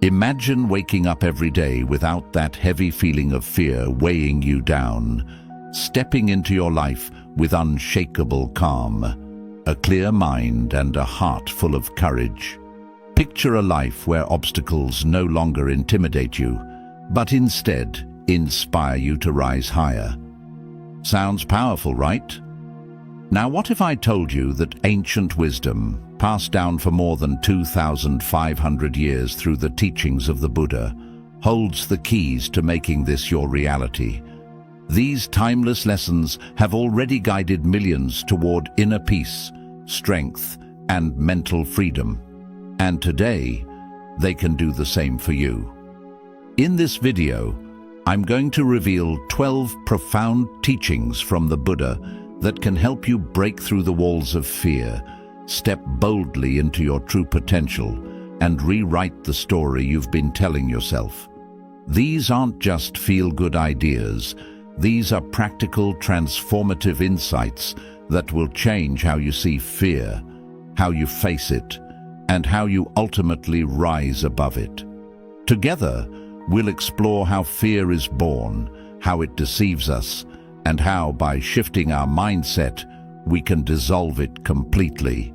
Imagine waking up every day without that heavy feeling of fear weighing you down, stepping into your life with unshakable calm, a clear mind and a heart full of courage. Picture a life where obstacles no longer intimidate you, but instead inspire you to rise higher. Sounds powerful, right? Now, what if I told you that ancient wisdom, passed down for more than 2,500 years through the teachings of the Buddha, holds the keys to making this your reality? These timeless lessons have already guided millions toward inner peace, strength, and mental freedom. And today, they can do the same for you. In this video, I'm going to reveal 12 profound teachings from the Buddha that can help you break through the walls of fear, step boldly into your true potential, and rewrite the story you've been telling yourself. These aren't just feel-good ideas. These are practical, transformative insights that will change how you see fear, how you face it, and how you ultimately rise above it. Together, we'll explore how fear is born, how it deceives us, and how, by shifting our mindset, we can dissolve it completely.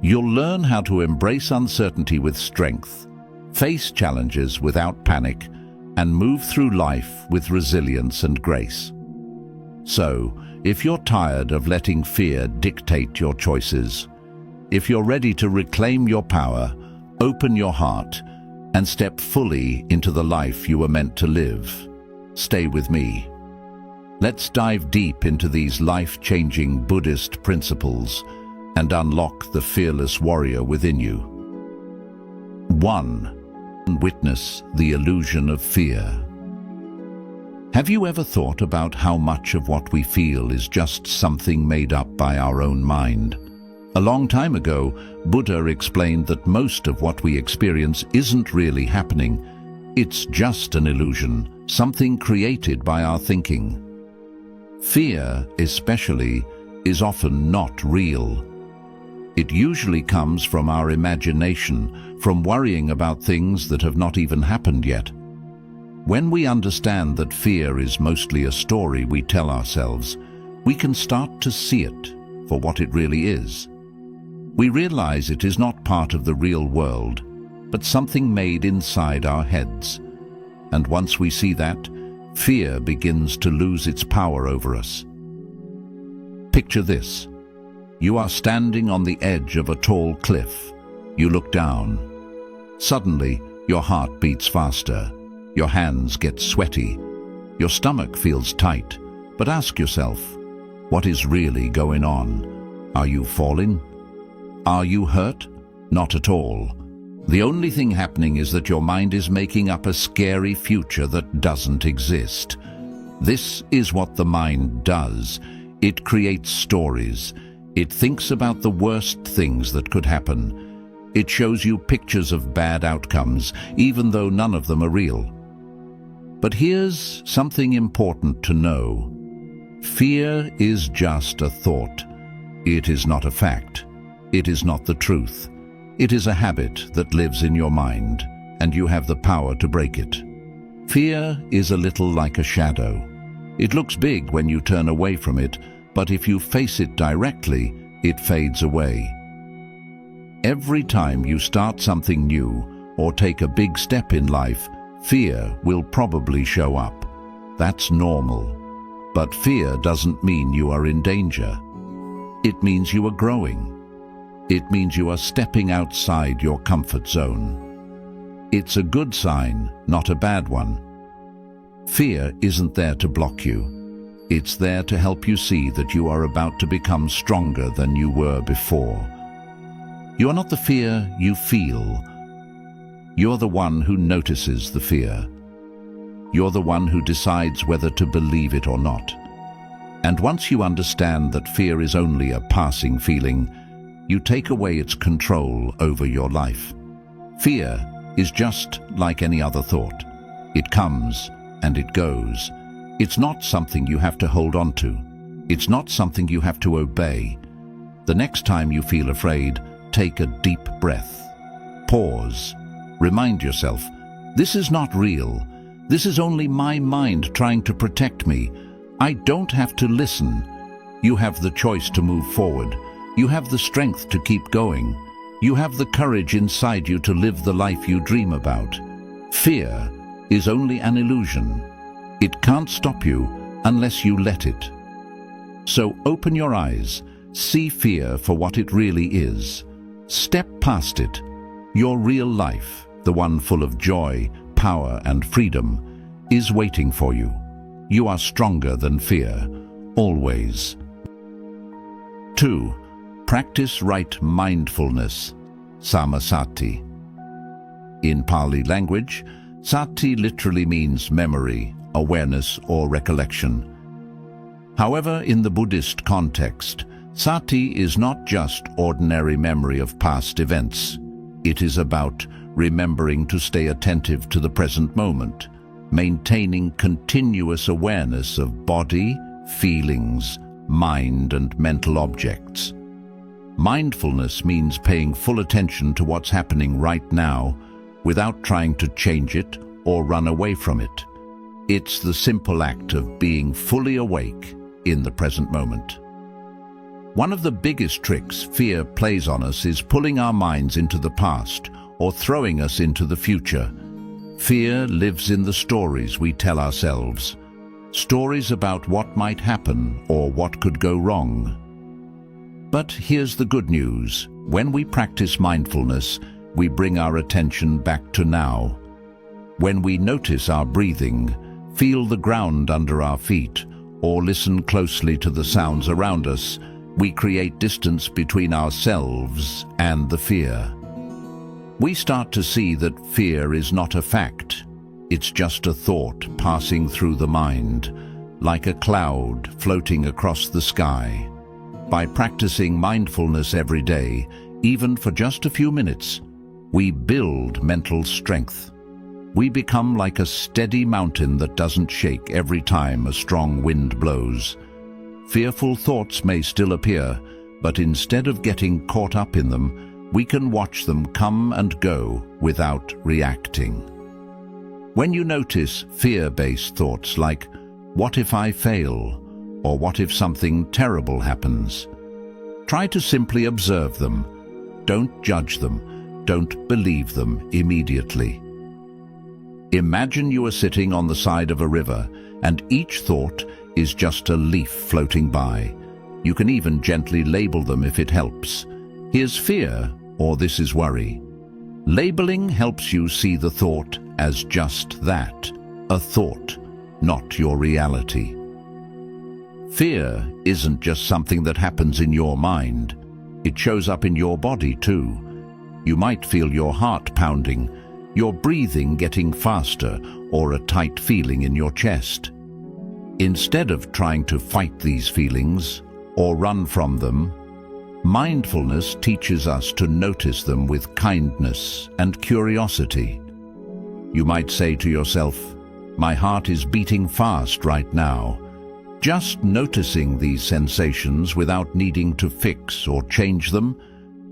You'll learn how to embrace uncertainty with strength, face challenges without panic, and move through life with resilience and grace. So, if you're tired of letting fear dictate your choices, if you're ready to reclaim your power, open your heart, and step fully into the life you were meant to live, stay with me. Let's dive deep into these life-changing Buddhist principles and unlock the fearless warrior within you. 1. Witness the illusion of fear. Have you ever thought about how much of what we feel is just something made up by our own mind? A long time ago, Buddha explained that most of what we experience isn't really happening. It's just an illusion, something created by our thinking. Fear, especially, is often not real. It usually comes from our imagination, from worrying about things that have not even happened yet. When we understand that fear is mostly a story we tell ourselves, we can start to see it for what it really is. We realize it is not part of the real world, but something made inside our heads. And once we see that, fear begins to lose its power over us. Picture this. You are standing on the edge of a tall cliff. You look down. Suddenly, your heart beats faster. Your hands get sweaty. Your stomach feels tight. But ask yourself, what is really going on? Are you falling? Are you hurt? Not at all. The only thing happening is that your mind is making up a scary future that doesn't exist. This is what the mind does. It creates stories. It thinks about the worst things that could happen. It shows you pictures of bad outcomes, even though none of them are real. But here's something important to know. Fear is just a thought. It is not a fact. It is not the truth. It is a habit that lives in your mind, and you have the power to break it. Fear is a little like a shadow. It looks big when you turn away from it, but if you face it directly, it fades away. Every time you start something new or take a big step in life, fear will probably show up. That's normal. But fear doesn't mean you are in danger. It means you are growing. It means you are stepping outside your comfort zone. It's a good sign, not a bad one. Fear isn't there to block you. It's there to help you see that you are about to become stronger than you were before. You are not the fear you feel. You're the one who notices the fear. You're the one who decides whether to believe it or not. And once you understand that fear is only a passing feeling, you take away its control over your life. Fear is just like any other thought. It comes and it goes. It's not something you have to hold on to. It's not something you have to obey. The next time you feel afraid, take a deep breath. Pause. Remind yourself, this is not real. This is only my mind trying to protect me. I don't have to listen. You have the choice to move forward. You have the strength to keep going. You have the courage inside you to live the life you dream about. Fear is only an illusion. It can't stop you unless you let it. So open your eyes, see fear for what it really is. Step past it. Your real life, the one full of joy, power and freedom, is waiting for you. You are stronger than fear, always. 2. Practice right mindfulness, samasati. In Pali language, sati literally means memory, awareness or recollection. However, in the Buddhist context, sati is not just ordinary memory of past events. It is about remembering to stay attentive to the present moment, maintaining continuous awareness of body, feelings, mind and mental objects. Mindfulness means paying full attention to what's happening right now without trying to change it or run away from it. It's the simple act of being fully awake in the present moment. One of the biggest tricks fear plays on us is pulling our minds into the past or throwing us into the future. Fear lives in the stories we tell ourselves, stories about what might happen or what could go wrong. But here's the good news. When we practice mindfulness, we bring our attention back to now. When we notice our breathing, feel the ground under our feet, or listen closely to the sounds around us, we create distance between ourselves and the fear. We start to see that fear is not a fact. It's just a thought passing through the mind, like a cloud floating across the sky. By practicing mindfulness every day, even for just a few minutes, we build mental strength. We become like a steady mountain that doesn't shake every time a strong wind blows. Fearful thoughts may still appear, but instead of getting caught up in them, we can watch them come and go without reacting. When you notice fear-based thoughts like, "What if I fail?" or "What if something terrible happens?" try to simply observe them. Don't judge them. Don't believe them immediately. Imagine you are sitting on the side of a river, and each thought is just a leaf floating by. You can even gently label them if it helps. Here's fear, or this is worry. Labeling helps you see the thought as just that, a thought, not your reality. Fear isn't just something that happens in your mind. It shows up in your body too. You might feel your heart pounding, your breathing getting faster, or a tight feeling in your chest. Instead of trying to fight these feelings or run from them, mindfulness teaches us to notice them with kindness and curiosity. You might say to yourself, "My heart is beating fast right now." Just noticing these sensations without needing to fix or change them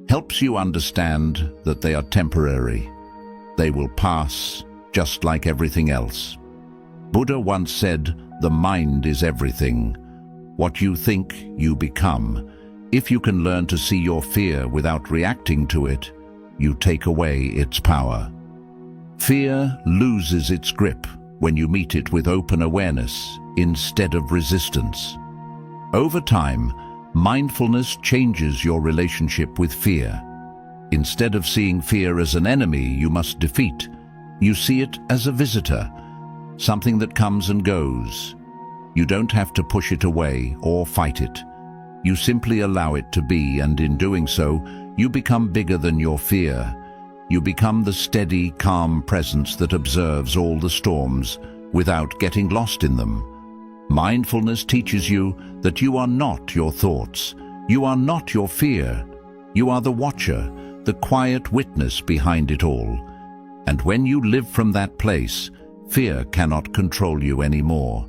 helps you understand that they are temporary. They will pass, just like everything else. Buddha once said, "The mind is everything. What you think, you become." If you can learn to see your fear without reacting to it, you take away its power. Fear loses its grip when you meet it with open awareness instead of resistance. Over time, mindfulness changes your relationship with fear. Instead of seeing fear as an enemy you must defeat, you see it as a visitor, something that comes and goes. You don't have to push it away or fight it. You simply allow it to be, and in doing so, you become bigger than your fear. You become the steady, calm presence that observes all the storms without getting lost in them. Mindfulness teaches you that you are not your thoughts. You are not your fear. You are the watcher, the quiet witness behind it all. And when you live from that place, fear cannot control you anymore.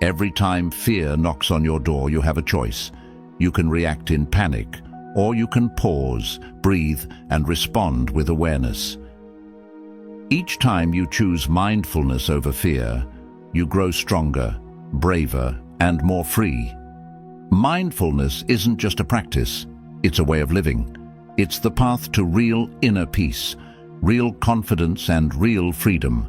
Every time fear knocks on your door, you have a choice. You can react in panic, or you can pause, breathe, and respond with awareness. Each time you choose mindfulness over fear, you grow stronger, braver, and more free. Mindfulness isn't just a practice, it's a way of living. It's the path to real inner peace, real confidence, and real freedom.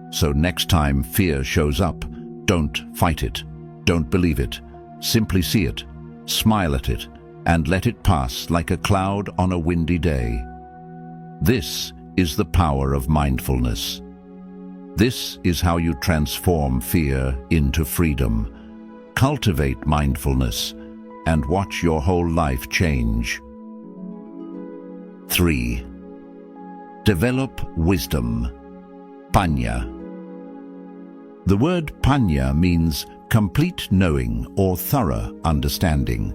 So next time fear shows up, don't fight it, don't believe it. Simply see it, smile at it, and let it pass like a cloud on a windy day. This is the power of mindfulness. This is how you transform fear into freedom. Cultivate mindfulness and watch your whole life change. 3. Develop wisdom. Panya. The word panya means complete knowing or thorough understanding.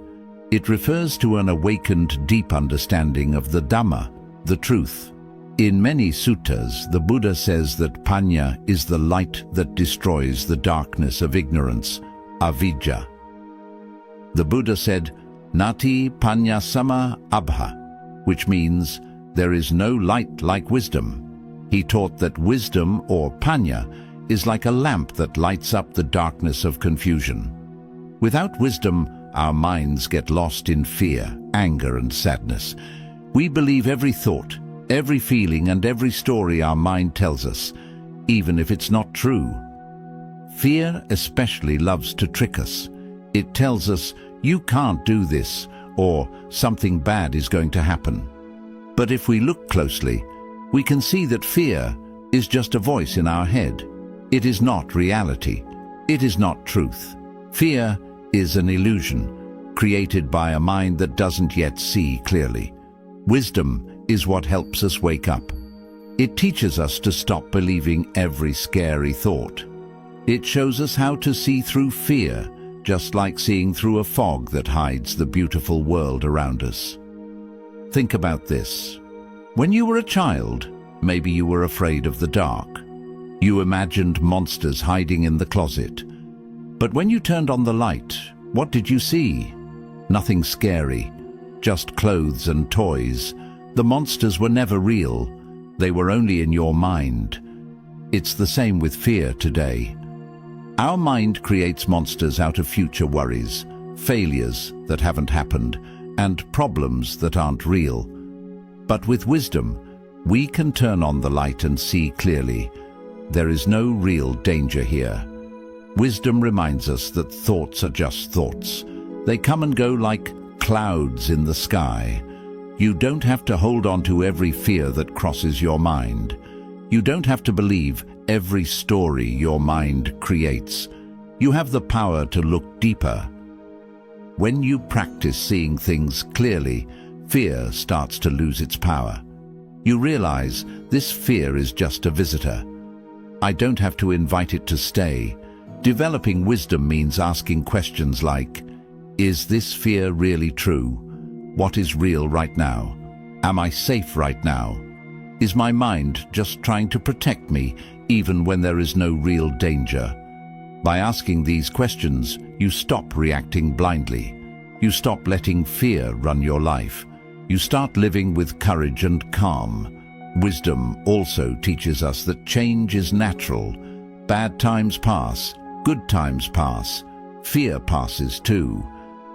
It refers to an awakened deep understanding of the Dhamma, the truth. In many suttas, the Buddha says that panya is the light that destroys the darkness of ignorance, avidya. The Buddha said, Nati panya sama abha, which means there is no light like wisdom. He taught that wisdom, or panya, is like a lamp that lights up the darkness of confusion. Without wisdom, our minds get lost in fear, anger, and sadness. We believe every thought, every feeling, and every story our mind tells us, even if it's not true. Fear especially loves to trick us. It tells us, you can't do this, or something bad is going to happen. But if we look closely, we can see that fear is just a voice in our head. It is not reality. It is not truth. Fear is an illusion, created by a mind that doesn't yet see clearly. Wisdom is what helps us wake up. It teaches us to stop believing every scary thought. It shows us how to see through fear, just like seeing through a fog that hides the beautiful world around us. Think about this. When you were a child, maybe you were afraid of the dark. You imagined monsters hiding in the closet. But when you turned on the light, what did you see? Nothing scary, just clothes and toys. The monsters were never real. They were only in your mind. It's the same with fear today. Our mind creates monsters out of future worries, failures that haven't happened, and problems that aren't real. But with wisdom, we can turn on the light and see clearly. There is no real danger here. Wisdom reminds us that thoughts are just thoughts. They come and go like clouds in the sky. You don't have to hold on to every fear that crosses your mind. You don't have to believe every story your mind creates. You have the power to look deeper. When you practice seeing things clearly, fear starts to lose its power. You realize this fear is just a visitor. I don't have to invite it to stay. Developing wisdom means asking questions like, is this fear really true? What is real right now? Am I safe right now? Is my mind just trying to protect me even when there is no real danger? By asking these questions, you stop reacting blindly. You stop letting fear run your life. You start living with courage and calm. Wisdom also teaches us that change is natural. Bad times pass, good times pass. Fear passes too.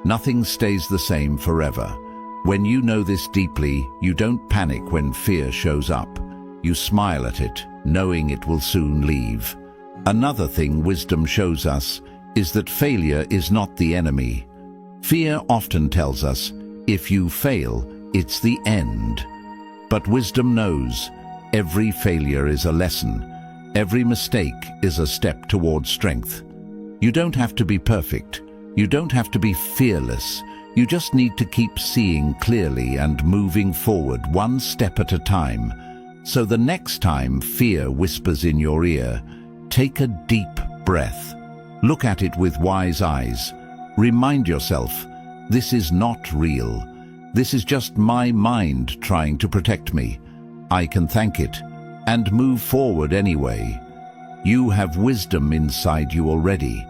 Nothing stays the same forever. When you know this deeply, you don't panic when fear shows up. You smile at it, knowing it will soon leave. Another thing wisdom shows us is that failure is not the enemy. Fear often tells us, if you fail, it's the end. But wisdom knows every failure is a lesson. Every mistake is a step towards strength. You don't have to be perfect. You don't have to be fearless. You just need to keep seeing clearly and moving forward one step at a time. So the next time fear whispers in your ear, take a deep breath. Look at it with wise eyes. Remind yourself, this is not real. This is just my mind trying to protect me. I can thank it and move forward anyway. You have wisdom inside you already.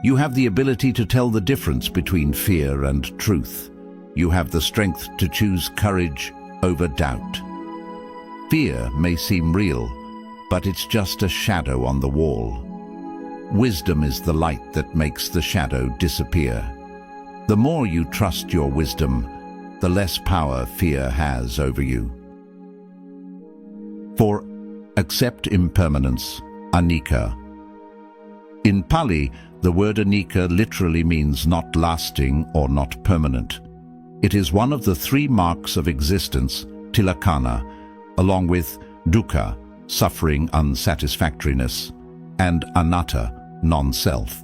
You have the ability to tell the difference between fear and truth. You have the strength to choose courage over doubt. Fear may seem real, but it's just a shadow on the wall. Wisdom is the light that makes the shadow disappear. The more you trust your wisdom, the less power fear has over you. 4. Accept impermanence, anicca. In Pali, the word anicca literally means not lasting or not permanent. It is one of the 3 marks of existence, tilakkhana, along with dukkha, suffering, unsatisfactoriness, and anatta, non-self.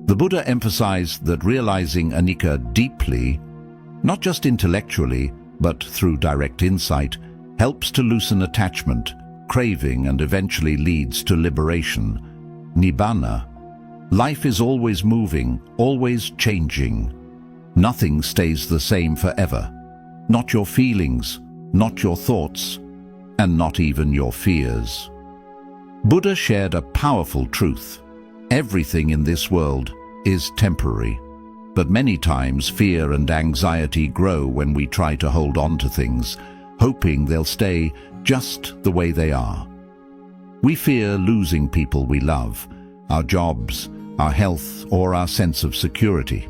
The Buddha emphasized that realizing anicca deeply, not just intellectually, but through direct insight, helps to loosen attachment, craving, and eventually leads to liberation, nibbana. Life is always moving, always changing. Nothing stays the same forever. Not your feelings, not your thoughts, and not even your fears. Buddha shared a powerful truth. Everything in this world is temporary, but many times fear and anxiety grow when we try to hold on to things, hoping they'll stay just the way they are. We fear losing people we love, our jobs, our health, or our sense of security.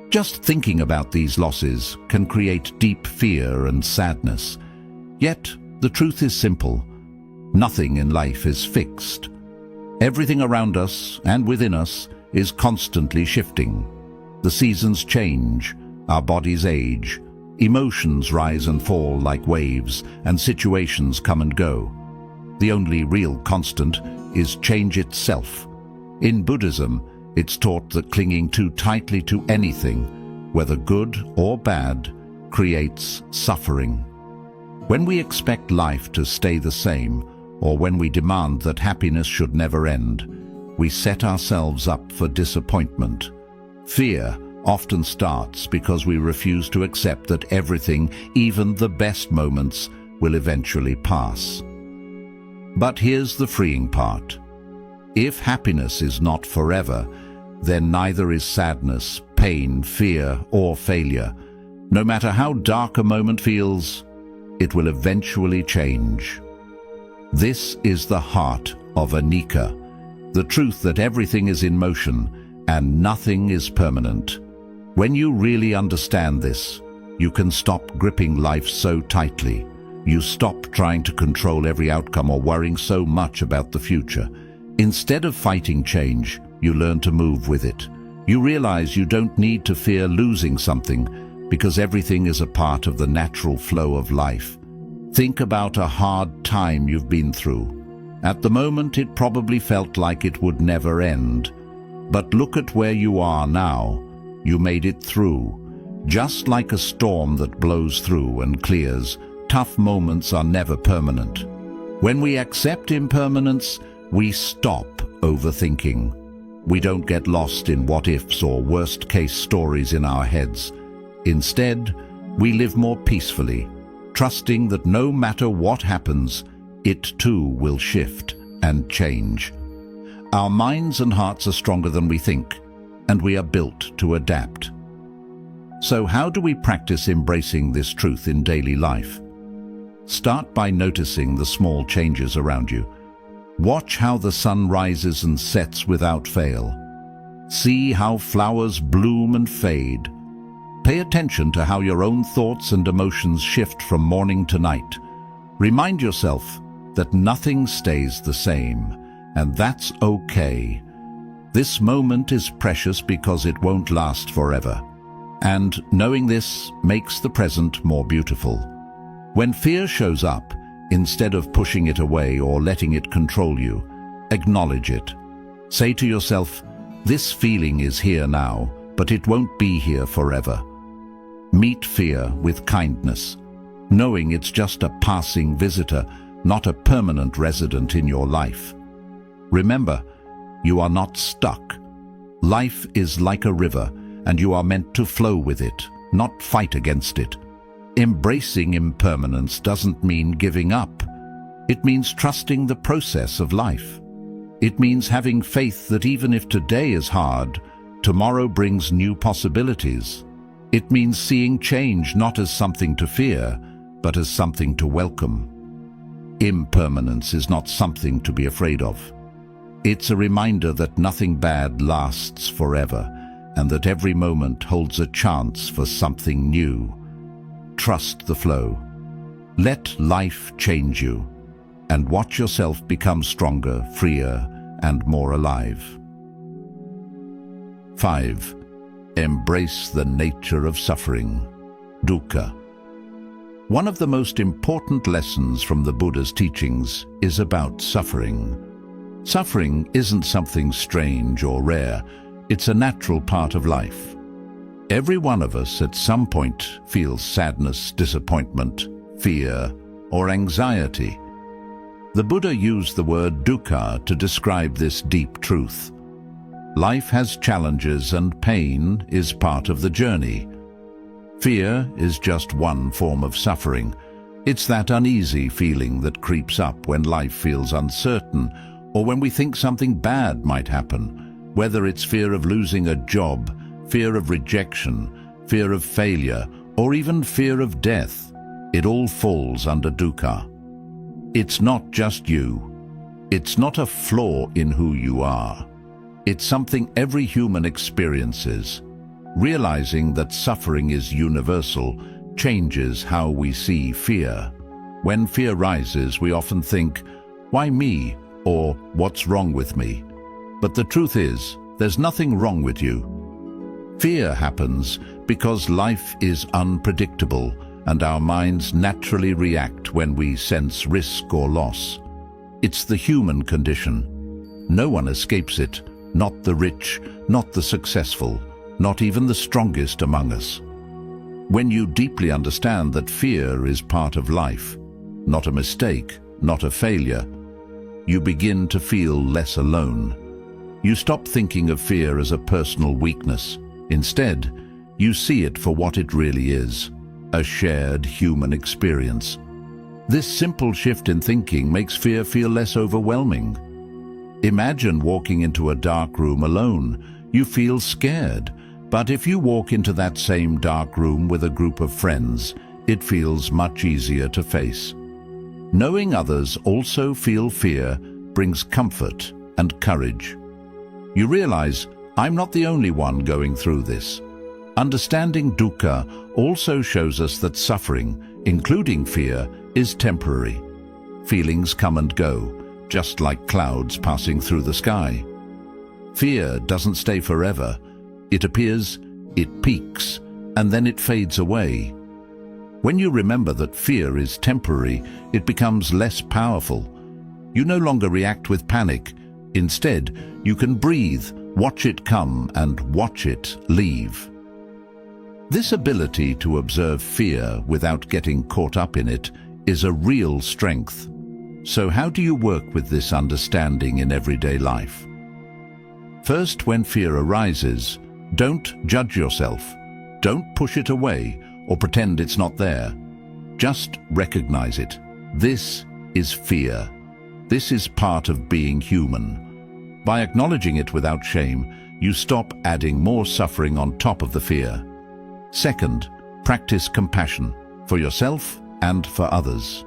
Just thinking about these losses can create deep fear and sadness. Yet, the truth is simple. Nothing in life is fixed. Everything around us and within us is constantly shifting. The seasons change, our bodies age, emotions rise and fall like waves, and situations come and go. The only real constant is change itself. In Buddhism, it's taught that clinging too tightly to anything, whether good or bad, creates suffering. When we expect life to stay the same, or when we demand that happiness should never end, we set ourselves up for disappointment. Fear often starts because we refuse to accept that everything, even the best moments, will eventually pass. But here's the freeing part. If happiness is not forever, then neither is sadness, pain, fear, or failure. No matter how dark a moment feels, it will eventually change. This is the heart of anicca, the truth that everything is in motion and nothing is permanent. When you really understand this, you can stop gripping life so tightly. You stop trying to control every outcome or worrying so much about the future. Instead of fighting change, you learn to move with it. You realize you don't need to fear losing something because everything is a part of the natural flow of life. Think about a hard time you've been through. At the moment, it probably felt like it would never end. But look at where you are now. You made it through. Just like a storm that blows through and clears, tough moments are never permanent. When we accept impermanence, we stop overthinking. We don't get lost in what-ifs or worst-case stories in our heads. Instead, we live more peacefully, trusting that no matter what happens, it too will shift and change. Our minds and hearts are stronger than we think, and we are built to adapt. So how do we practice embracing this truth in daily life? Start by noticing the small changes around you. Watch how the sun rises and sets without fail. See how flowers bloom and fade. Pay attention to how your own thoughts and emotions shift from morning to night. Remind yourself that nothing stays the same, and that's okay. This moment is precious because it won't last forever. And knowing this makes the present more beautiful. When fear shows up, instead of pushing it away or letting it control you, acknowledge it. Say to yourself, this feeling is here now, but it won't be here forever. Meet fear with kindness, knowing it's just a passing visitor, not a permanent resident in your life. Remember, you are not stuck. Life is like a river, and you are meant to flow with it, not fight against it. Embracing impermanence doesn't mean giving up. It means trusting the process of life. It means having faith that even if today is hard, tomorrow brings new possibilities. It means seeing change not as something to fear, but as something to welcome. Impermanence is not something to be afraid of. It's a reminder that nothing bad lasts forever, and that every moment holds a chance for something new. Trust the flow. Let life change you, and watch yourself become stronger, freer, and more alive. 5. Embrace the nature of suffering. Dukkha. One of the most important lessons from the Buddha's teachings is about suffering. Suffering isn't something strange or rare. It's a natural part of life. Every one of us at some point feels sadness, disappointment, fear, or anxiety. The Buddha used the word dukkha to describe this deep truth. Life has challenges and pain is part of the journey. Fear is just one form of suffering. It's that uneasy feeling that creeps up when life feels uncertain or when we think something bad might happen, whether it's fear of losing a job, fear of rejection, fear of failure, or even fear of death. It all falls under dukkha. It's not just you. It's not a flaw in who you are. It's something every human experiences. Realizing that suffering is universal changes how we see fear. When fear rises, we often think, "Why me?" or "What's wrong with me?" But the truth is, there's nothing wrong with you. Fear happens because life is unpredictable, and our minds naturally react when we sense risk or loss. It's the human condition. No one escapes it, not the rich, not the successful, not even the strongest among us. When you deeply understand that fear is part of life, not a mistake, not a failure, you begin to feel less alone. You stop thinking of fear as a personal weakness. Instead, you see it for what it really is, a shared human experience. This simple shift in thinking makes fear feel less overwhelming. Imagine walking into a dark room alone. You feel scared, but if you walk into that same dark room with a group of friends, it feels much easier to face. Knowing others also feel fear brings comfort and courage. You realize, I'm not the only one going through this. Understanding dukkha also shows us that suffering, including fear, is temporary. Feelings come and go, just like clouds passing through the sky. Fear doesn't stay forever. It appears, it peaks, and then it fades away. When you remember that fear is temporary, it becomes less powerful. You no longer react with panic. Instead, you can breathe, watch it come, and watch it leave. This ability to observe fear without getting caught up in it is a real strength. So how do you work with this understanding in everyday life? First, when fear arises, don't judge yourself. Don't push it away or pretend it's not there. Just recognize it. This is fear. This is part of being human. By acknowledging it without shame, you stop adding more suffering on top of the fear. Second, practice compassion for yourself and for others.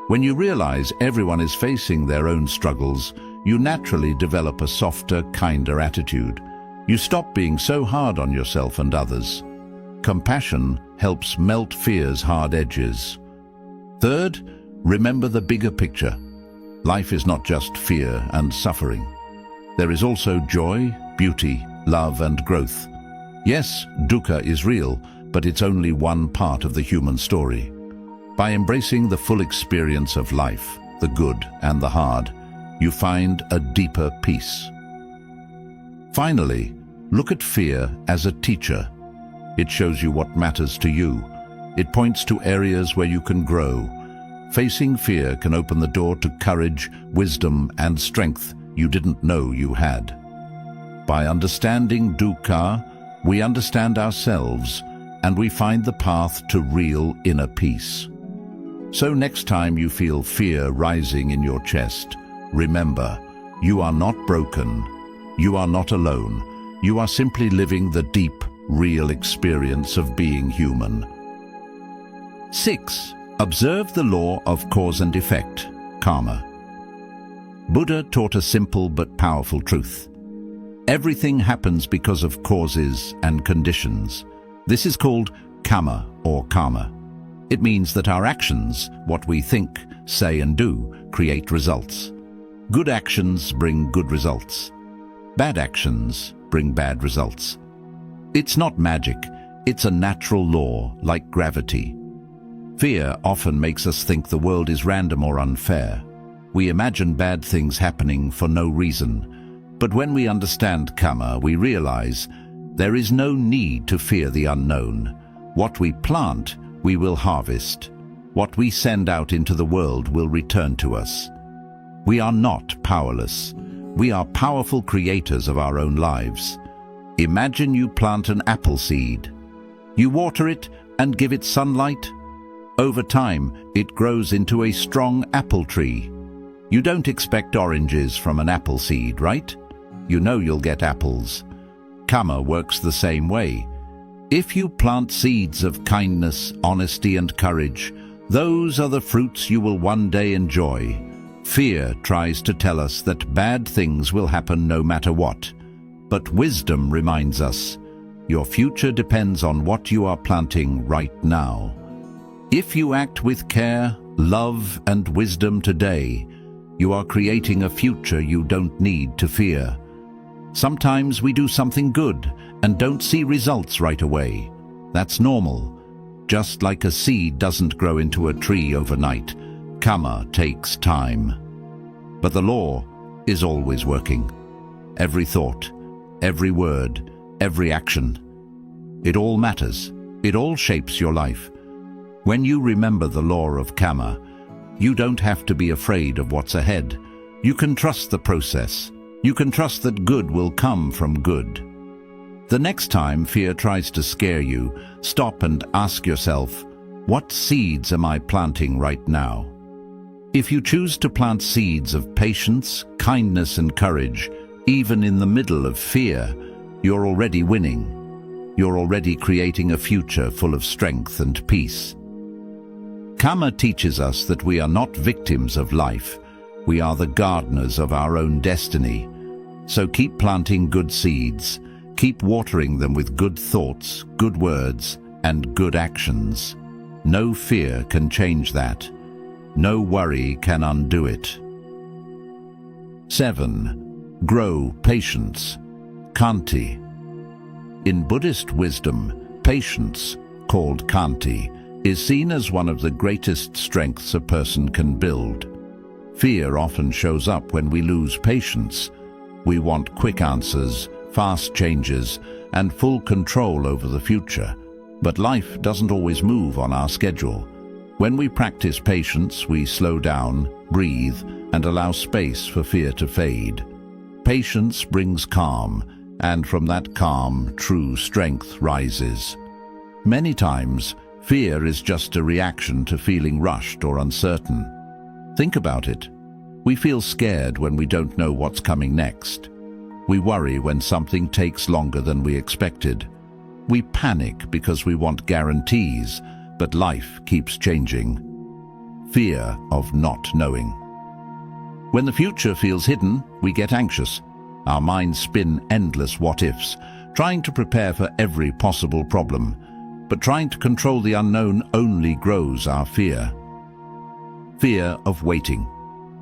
When you realize everyone is facing their own struggles, you naturally develop a softer, kinder attitude. You stop being so hard on yourself and others. Compassion helps melt fear's hard edges. Third, remember the bigger picture. Life is not just fear and suffering. There is also joy, beauty, love, and growth. Yes, dukkha is real, but it's only one part of the human story. By embracing the full experience of life, the good and the hard, you find a deeper peace. Finally, look at fear as a teacher. It shows you what matters to you. It points to areas where you can grow. Facing fear can open the door to courage, wisdom, and strength you didn't know you had. By understanding dukkha, we understand ourselves, and we find the path to real inner peace. So next time you feel fear rising in your chest, remember, you are not broken. You are not alone. You are simply living the deep, real experience of being human. 6. Observe the law of cause and effect. karma. Buddha taught a simple but powerful truth. Everything happens because of causes and conditions. This is called karma or karma. It means that our actions, what we think, say and do, create results. Good actions bring good results. Bad actions bring bad results. It's not magic, it's a natural law like gravity. Fear often makes us think the world is random or unfair. We imagine bad things happening for no reason. But when we understand karma, we realize there is no need to fear the unknown. What we plant, we will harvest. What we send out into the world will return to us. We are not powerless. We are powerful creators of our own lives. Imagine you plant an apple seed. You water it and give it sunlight. Over time, it grows into a strong apple tree. You don't expect oranges from an apple seed, right? You know you'll get apples. Karma works the same way. If you plant seeds of kindness, honesty and courage, those are the fruits you will one day enjoy. Fear tries to tell us that bad things will happen no matter what. But wisdom reminds us, your future depends on what you are planting right now. If you act with care, love and wisdom today, you are creating a future you don't need to fear. Sometimes we do something good and don't see results right away. That's normal. Just like a seed doesn't grow into a tree overnight, karma takes time. But the law is always working. Every thought, every word, every action. It all matters. It all shapes your life. When you remember the law of karma, you don't have to be afraid of what's ahead. You can trust the process. You can trust that good will come from good. The next time fear tries to scare you, stop and ask yourself, what seeds am I planting right now? If you choose to plant seeds of patience, kindness and courage, even in the middle of fear, you're already winning. You're already creating a future full of strength and peace. Karma teaches us that we are not victims of life. We are the gardeners of our own destiny. So keep planting good seeds. Keep watering them with good thoughts, good words, and good actions. No fear can change that. No worry can undo it. 7. Grow patience. Khanti. In Buddhist wisdom, patience, called Khanti, is seen as one of the greatest strengths a person can build. Fear often shows up when we lose patience. We want quick answers, fast changes, and full control over the future. But life doesn't always move on our schedule. When we practice patience, we slow down, breathe, and allow space for fear to fade. Patience brings calm, and from that calm, true strength rises. Many times, fear is just a reaction to feeling rushed or uncertain. Think about it. We feel scared when we don't know what's coming next. We worry when something takes longer than we expected. We panic because we want guarantees, but life keeps changing. Fear of not knowing. When the future feels hidden, we get anxious. Our minds spin endless what-ifs, trying to prepare for every possible problem. But trying to control the unknown only grows our fear. Fear of waiting.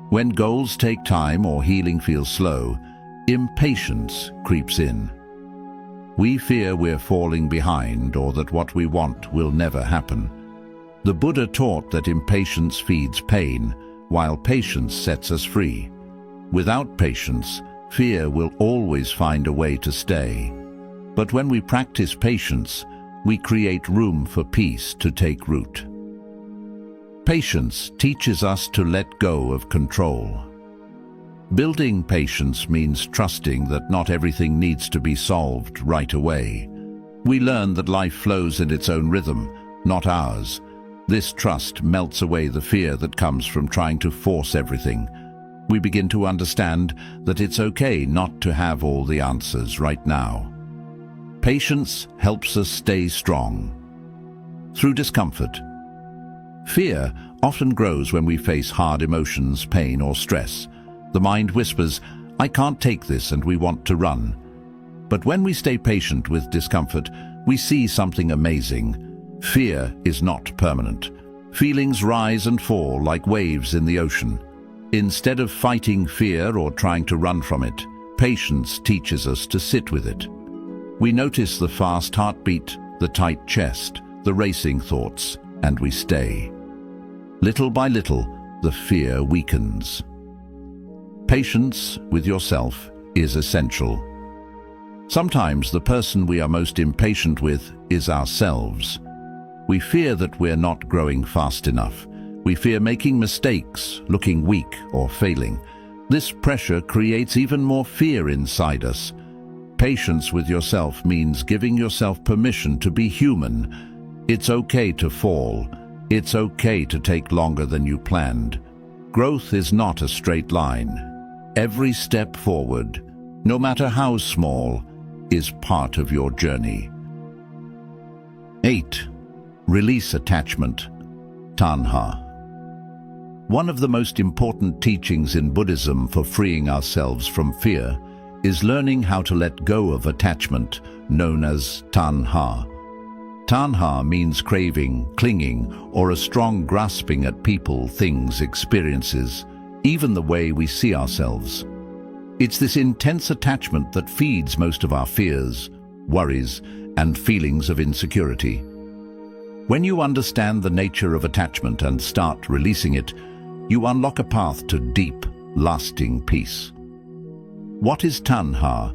When goals take time or healing feels slow, impatience creeps in. We fear we're falling behind or that what we want will never happen. The Buddha taught that impatience feeds pain, while patience sets us free. Without patience, fear will always find a way to stay. But when we practice patience, we create room for peace to take root. Patience teaches us to let go of control. Building patience means trusting that not everything needs to be solved right away. We learn that life flows in its own rhythm, not ours. This trust melts away the fear that comes from trying to force everything. We begin to understand that it's okay not to have all the answers right now. Patience helps us stay strong. Through discomfort. Fear often grows when we face hard emotions, pain, or stress. The mind whispers, "I can't take this," and we want to run. But when we stay patient with discomfort, we see something amazing. Fear is not permanent. Feelings rise and fall like waves in the ocean. Instead of fighting fear or trying to run from it, patience teaches us to sit with it. We notice the fast heartbeat, the tight chest, the racing thoughts, and we stay. Little by little, the fear weakens. Patience with yourself is essential. Sometimes the person we are most impatient with is ourselves. We fear that we're not growing fast enough. We fear making mistakes, looking weak, or failing. This pressure creates even more fear inside us. Patience with yourself means giving yourself permission to be human. It's okay to fall. It's okay to take longer than you planned. Growth is not a straight line. Every step forward, no matter how small, is part of your journey. 8. Release attachment. Tanha. One of the most important teachings in Buddhism for freeing ourselves from fear is learning how to let go of attachment, known as tanha. Tanha means craving, clinging, or a strong grasping at people, things, experiences, even the way we see ourselves. It's this intense attachment that feeds most of our fears, worries, and feelings of insecurity. When you understand the nature of attachment and start releasing it, you unlock a path to deep, lasting peace. What is tanha?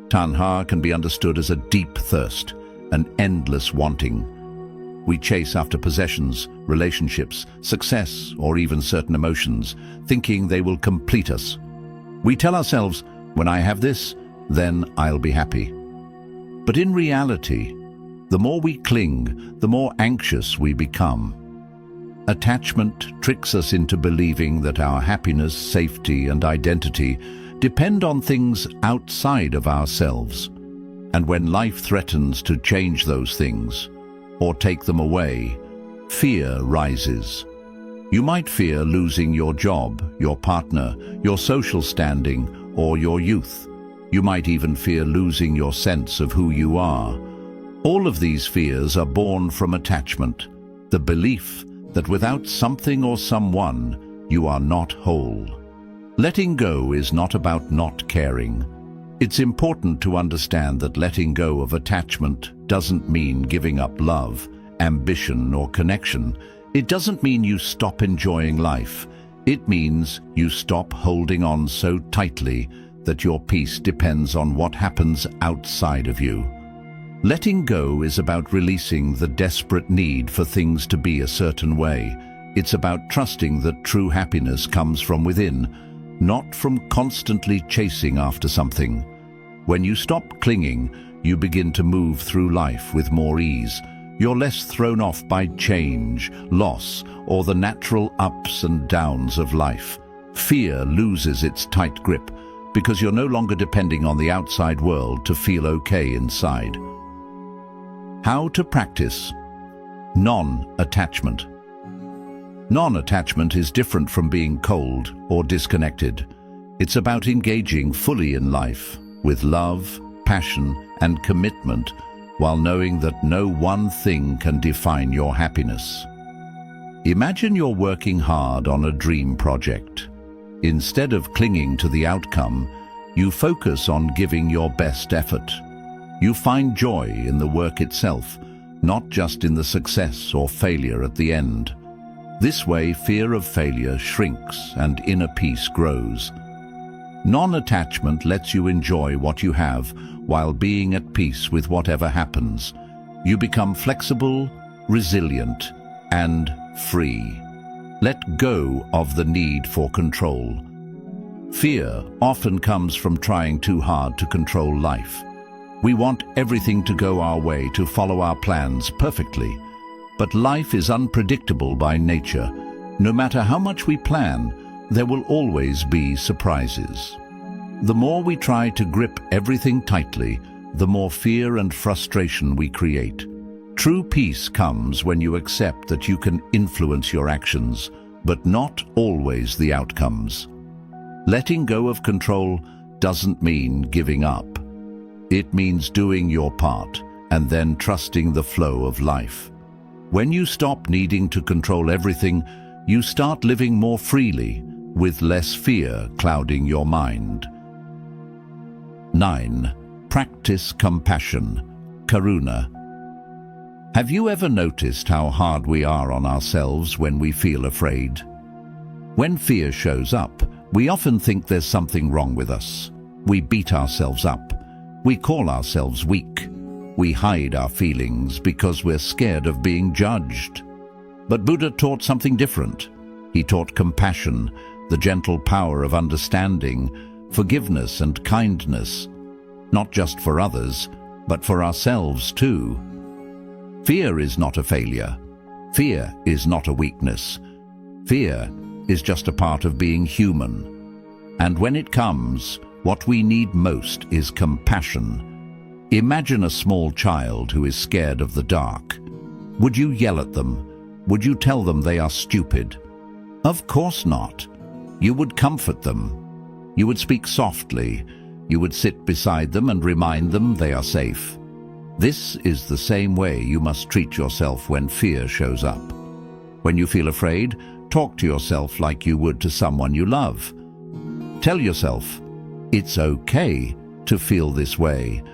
Tanha can be understood as a deep thirst, an endless wanting. We chase after possessions, relationships, success, or even certain emotions, thinking they will complete us. We tell ourselves, "When I have this, then I'll be happy." But in reality, the more we cling, the more anxious we become. Attachment tricks us into believing that our happiness, safety, and identity depend on things outside of ourselves. And when life threatens to change those things, or take them away, fear rises. You might fear losing your job, your partner, your social standing, or your youth. You might even fear losing your sense of who you are. All of these fears are born from attachment, the belief that without something or someone, you are not whole. Letting go is not about not caring. It's important to understand that letting go of attachment doesn't mean giving up love, ambition, or connection. It doesn't mean you stop enjoying life. It means you stop holding on so tightly that your peace depends on what happens outside of you. Letting go is about releasing the desperate need for things to be a certain way. It's about trusting that true happiness comes from within, not from constantly chasing after something. When you stop clinging, you begin to move through life with more ease. You're less thrown off by change, loss, or the natural ups and downs of life. Fear loses its tight grip because you're no longer depending on the outside world to feel okay inside. How to practice non-attachment. Non-attachment is different from being cold or disconnected. It's about engaging fully in life with love, passion, and commitment, while knowing that no one thing can define your happiness. Imagine you're working hard on a dream project. Instead of clinging to the outcome, you focus on giving your best effort. You find joy in the work itself, not just in the success or failure at the end. This way, fear of failure shrinks and inner peace grows. Non-attachment lets you enjoy what you have while being at peace with whatever happens. You become flexible, resilient, and free. Let go of the need for control. Fear often comes from trying too hard to control life. We want everything to go our way, to follow our plans perfectly. But life is unpredictable by nature. No matter how much we plan, there will always be surprises. The more we try to grip everything tightly, the more fear and frustration we create. True peace comes when you accept that you can influence your actions, but not always the outcomes. Letting go of control doesn't mean giving up. It means doing your part and then trusting the flow of life. When you stop needing to control everything, you start living more freely, with less fear clouding your mind. 9. Practice compassion, karuna. Have you ever noticed how hard we are on ourselves when we feel afraid? When fear shows up, we often think there's something wrong with us. We beat ourselves up. We call ourselves weak. We hide our feelings because we're scared of being judged. But Buddha taught something different. He taught compassion, the gentle power of understanding, forgiveness and kindness, not just for others, but for ourselves too. Fear is not a failure. Fear is not a weakness. Fear is just a part of being human. And when it comes, what we need most is compassion. Imagine a small child who is scared of the dark. Would you yell at them? Would you tell them they are stupid? Of course not. You would comfort them. You would speak softly. You would sit beside them and remind them they are safe. This is the same way you must treat yourself when fear shows up. When you feel afraid, talk to yourself like you would to someone you love. Tell yourself, it's okay to feel this way.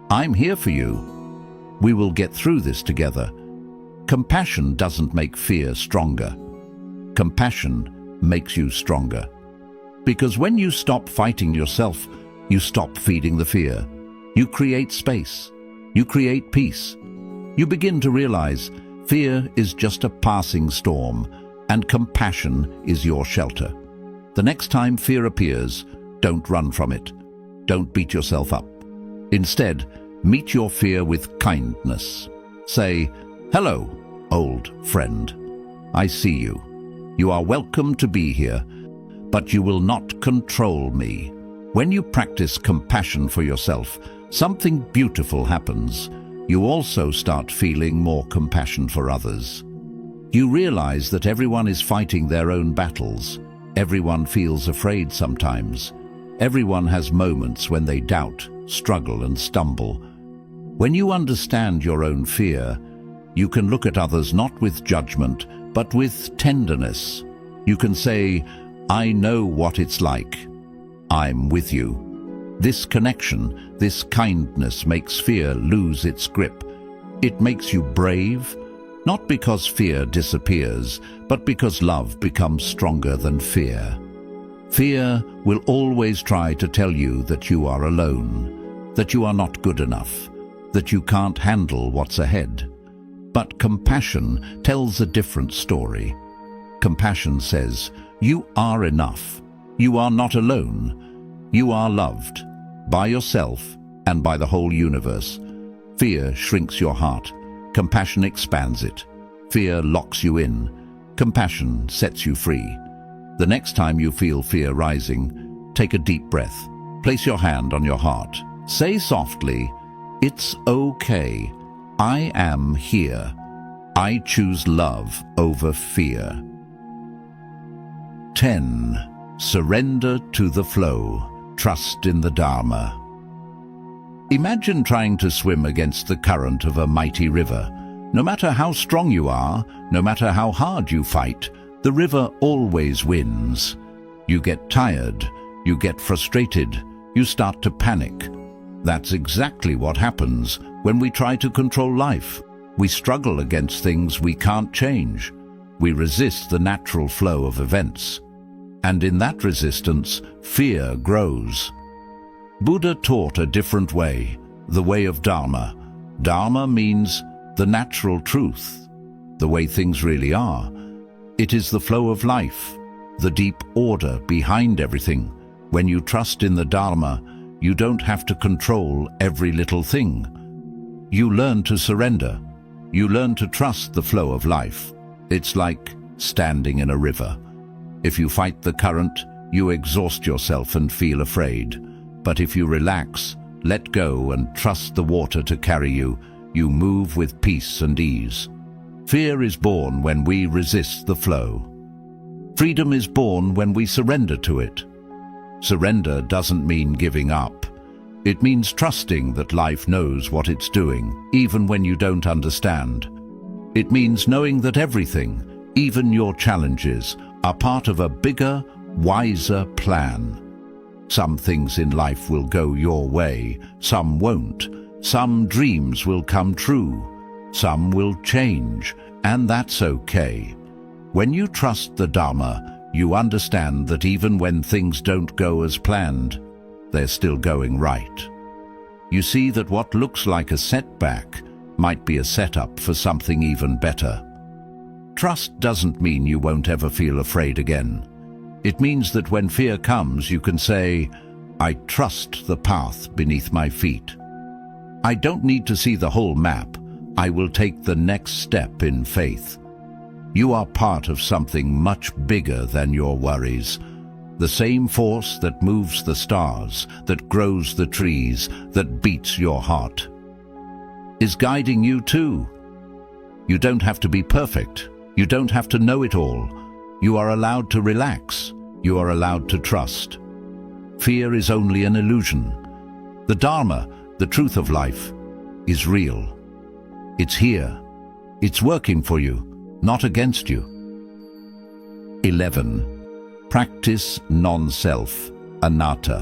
I'm here for you. We will get through this together. Compassion doesn't make fear stronger. Compassion makes you stronger. Because when you stop fighting yourself, you stop feeding the fear. You create space. You create peace. You begin to realize fear is just a passing storm, and compassion is your shelter. The next time fear appears, don't run from it. Don't beat yourself up. Instead, meet your fear with kindness. Say, "Hello, old friend. I see you. You are welcome to be here, but you will not control me." When you practice compassion for yourself, something beautiful happens. You also start feeling more compassion for others. You realize that everyone is fighting their own battles. Everyone feels afraid sometimes. Everyone has moments when they doubt, struggle, and stumble. When you understand your own fear, you can look at others not with judgment, but with tenderness. You can say, "I know what it's like. I'm with you." This connection, this kindness makes fear lose its grip. It makes you brave, not because fear disappears, but because love becomes stronger than fear. Fear will always try to tell you that you are alone, that you are not good enough, that you can't handle what's ahead. But compassion tells a different story. Compassion says, you are enough. You are not alone. You are loved, by yourself and by the whole universe. Fear shrinks your heart. Compassion expands it. Fear locks you in. Compassion sets you free. The next time you feel fear rising, take a deep breath. Place your hand on your heart. Say softly, "It's okay. I am here. I choose love over fear." 10. Surrender to the flow. Trust in the Dharma. Imagine trying to swim against the current of a mighty river. No matter how strong you are, no matter how hard you fight, the river always wins. You get tired, you get frustrated, you start to panic. That's exactly what happens when we try to control life. We struggle against things we can't change. We resist the natural flow of events. And in that resistance, fear grows. Buddha taught a different way, the way of Dharma. Dharma means the natural truth, the way things really are. It is the flow of life, the deep order behind everything. When you trust in the Dharma, you don't have to control every little thing. You learn to surrender. You learn to trust the flow of life. It's like standing in a river. If you fight the current, you exhaust yourself and feel afraid. But if you relax, let go and trust the water to carry you, you move with peace and ease. Fear is born when we resist the flow. Freedom is born when we surrender to it. Surrender doesn't mean giving up. It means trusting that life knows what it's doing, even when you don't understand. It means knowing that everything, even your challenges, are part of a bigger, wiser plan. Some things in life will go your way, some won't. Some dreams will come true, some will change, and that's okay. When you trust the Dharma, you understand that even when things don't go as planned, they're still going right. You see that what looks like a setback might be a setup for something even better. Trust doesn't mean you won't ever feel afraid again. It means that when fear comes, you can say, I trust the path beneath my feet. I don't need to see the whole map. I will take the next step in faith. You are part of something much bigger than your worries. The same force that moves the stars, that grows the trees, that beats your heart, is guiding you too. You don't have to be perfect. You don't have to know it all. You are allowed to relax. You are allowed to trust. Fear is only an illusion. The Dharma, the truth of life, is real. It's here. It's working for you, not against you. 11. Practice non-self, anatta.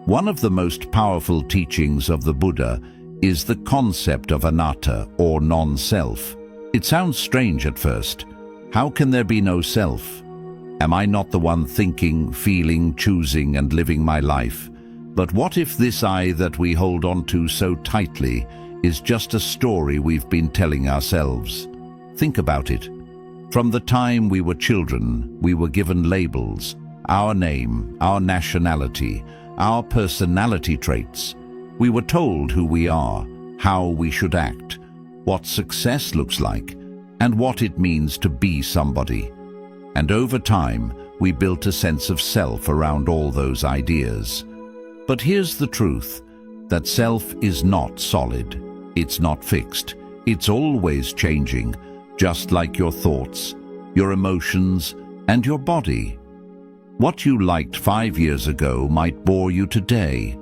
One of the most powerful teachings of the Buddha is the concept of anatta, or non-self. It sounds strange at first. How can there be no self? Am I not the one thinking, feeling, choosing, and living my life? But what if this I that we hold on to so tightly is just a story we've been telling ourselves? Think about it. From the time we were children, we were given labels, our name, our nationality, our personality traits. We were told who we are, how we should act, what success looks like, and what it means to be somebody. And over time, we built a sense of self around all those ideas. But here's the truth, that self is not solid. It's not fixed. It's always changing, just like your thoughts, your emotions, and your body. What you liked 5 years ago might bore you today.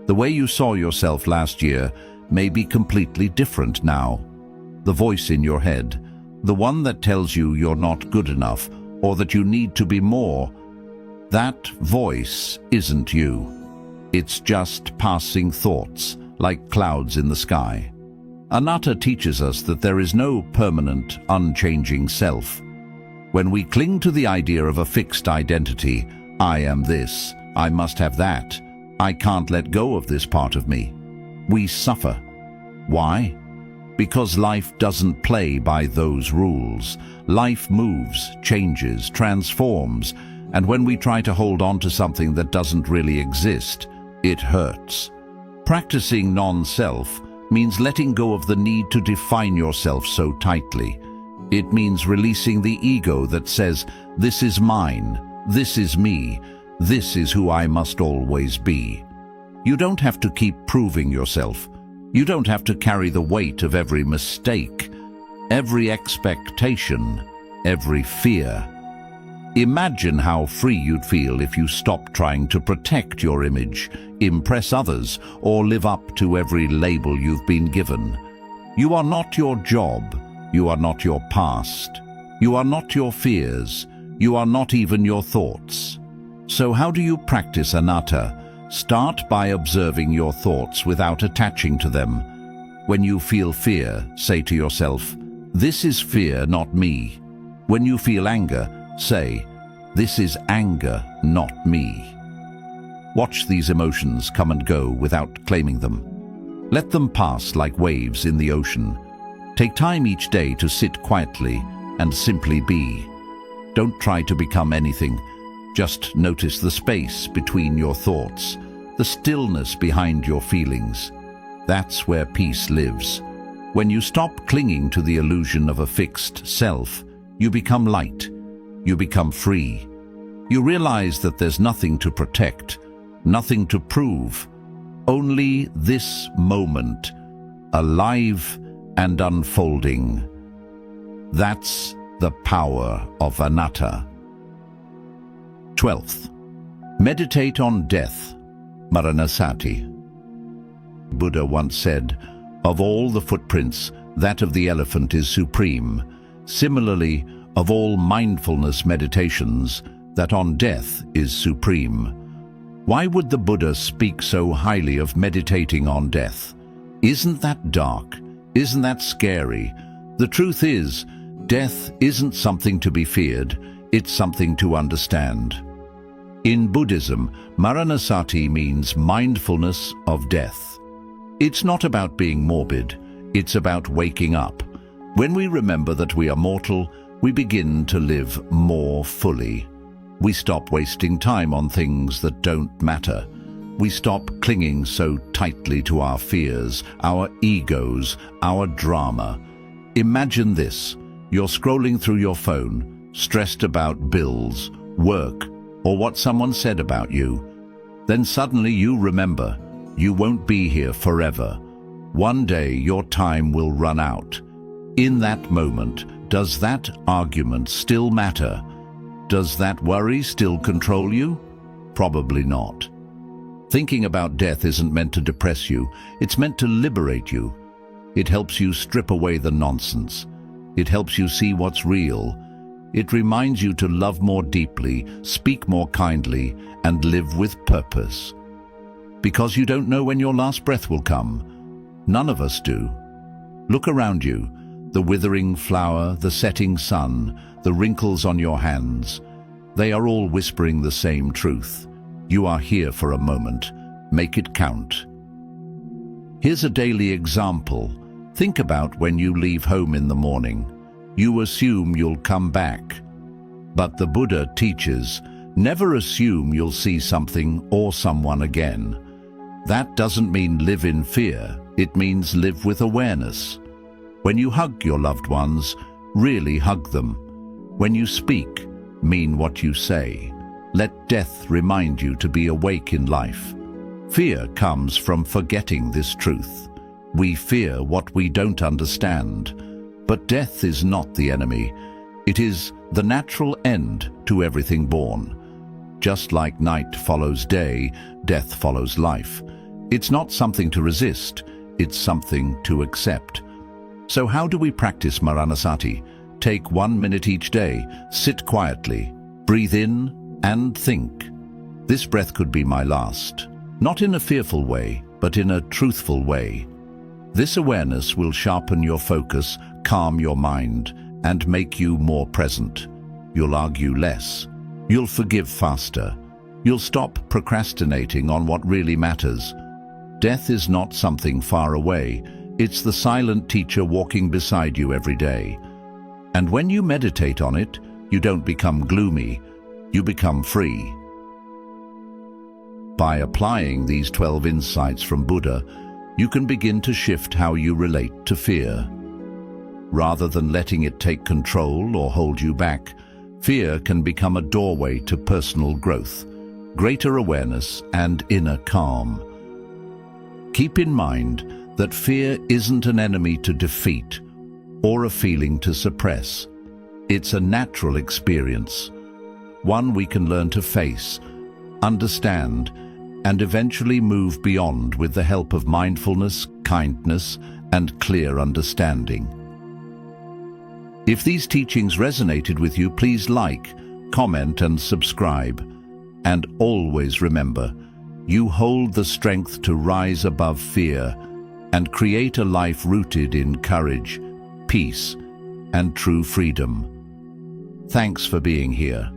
The way you saw yourself last year may be completely different now. The voice in your head, the one that tells you you're not good enough or that you need to be more, that voice isn't you. It's just passing thoughts, like clouds in the sky. Anatta teaches us that there is no permanent, unchanging self. When we cling to the idea of a fixed identity, I am this, I must have that, I can't let go of this part of me, we suffer. Why? Because life doesn't play by those rules. Life moves, changes, transforms, and when we try to hold on to something that doesn't really exist, it hurts. Practicing non-self means letting go of the need to define yourself so tightly. It means releasing the ego that says, this is mine, this is me, this is who I must always be. You don't have to keep proving yourself. You don't have to carry the weight of every mistake, every expectation, every fear. Imagine how free you'd feel if you stopped trying to protect your image, impress others, or live up to every label you've been given. You are not your job. You are not your past. You are not your fears. You are not even your thoughts. So how do you practice anatta? Start by observing your thoughts without attaching to them. When you feel fear, say to yourself, this is fear, not me. When you feel anger, say, this is anger, not me. Watch these emotions come and go without claiming them. Let them pass like waves in the ocean. Take time each day to sit quietly and simply be. Don't try to become anything. Just notice the space between your thoughts, the stillness behind your feelings. That's where peace lives. When you stop clinging to the illusion of a fixed self, you become light. You become free. You realize that there's nothing to protect, nothing to prove, only this moment, alive and unfolding. That's the power of anatta. 12th, meditate on death, Maranasati. Buddha once said, "Of all the footprints, that of the elephant is supreme. Similarly, of all mindfulness meditations, that on death is supreme." Why would the Buddha speak so highly of meditating on death? Isn't that dark? Isn't that scary? The truth is, death isn't something to be feared, it's something to understand. In Buddhism, Maranasati means mindfulness of death. It's not about being morbid, it's about waking up. When we remember that we are mortal, we begin to live more fully. We stop wasting time on things that don't matter. We stop clinging so tightly to our fears, our egos, our drama. Imagine this. You're scrolling through your phone, stressed about bills, work, or what someone said about you. Then suddenly you remember, you won't be here forever. One day your time will run out. In that moment, does that argument still matter? Does that worry still control you? Probably not. Thinking about death isn't meant to depress you, it's meant to liberate you. It helps you strip away the nonsense. It helps you see what's real. It reminds you to love more deeply, speak more kindly, and live with purpose. Because you don't know when your last breath will come. None of us do. Look around you. The withering flower, the setting sun, the wrinkles on your hands. They are all whispering the same truth. You are here for a moment. Make it count. Here's a daily example. Think about when you leave home in the morning. You assume you'll come back. But the Buddha teaches, never assume you'll see something or someone again. That doesn't mean live in fear. It means live with awareness. When you hug your loved ones, really hug them. When you speak, mean what you say. Let death remind you to be awake in life. Fear comes from forgetting this truth. We fear what we don't understand. But death is not the enemy. It is the natural end to everything born. Just like night follows day, death follows life. It's not something to resist, it's something to accept. So how do we practice Maranasati? Take 1 minute each day, sit quietly, breathe in and think. This breath could be my last. Not in a fearful way, but in a truthful way. This awareness will sharpen your focus, calm your mind, and make you more present. You'll argue less. You'll forgive faster. You'll stop procrastinating on what really matters. Death is not something far away. It's the silent teacher walking beside you every day. And when you meditate on it, you don't become gloomy. You become free. By applying these 12 insights from Buddha, you can begin to shift how you relate to fear. Rather than letting it take control or hold you back, fear can become a doorway to personal growth, greater awareness, and inner calm. Keep in mind that fear isn't an enemy to defeat or a feeling to suppress. It's a natural experience, one we can learn to face, understand, and eventually move beyond with the help of mindfulness, kindness, and clear understanding. If these teachings resonated with you, please like, comment, and subscribe. And always remember, you hold the strength to rise above fear and create a life rooted in courage, peace, and true freedom. Thanks for being here.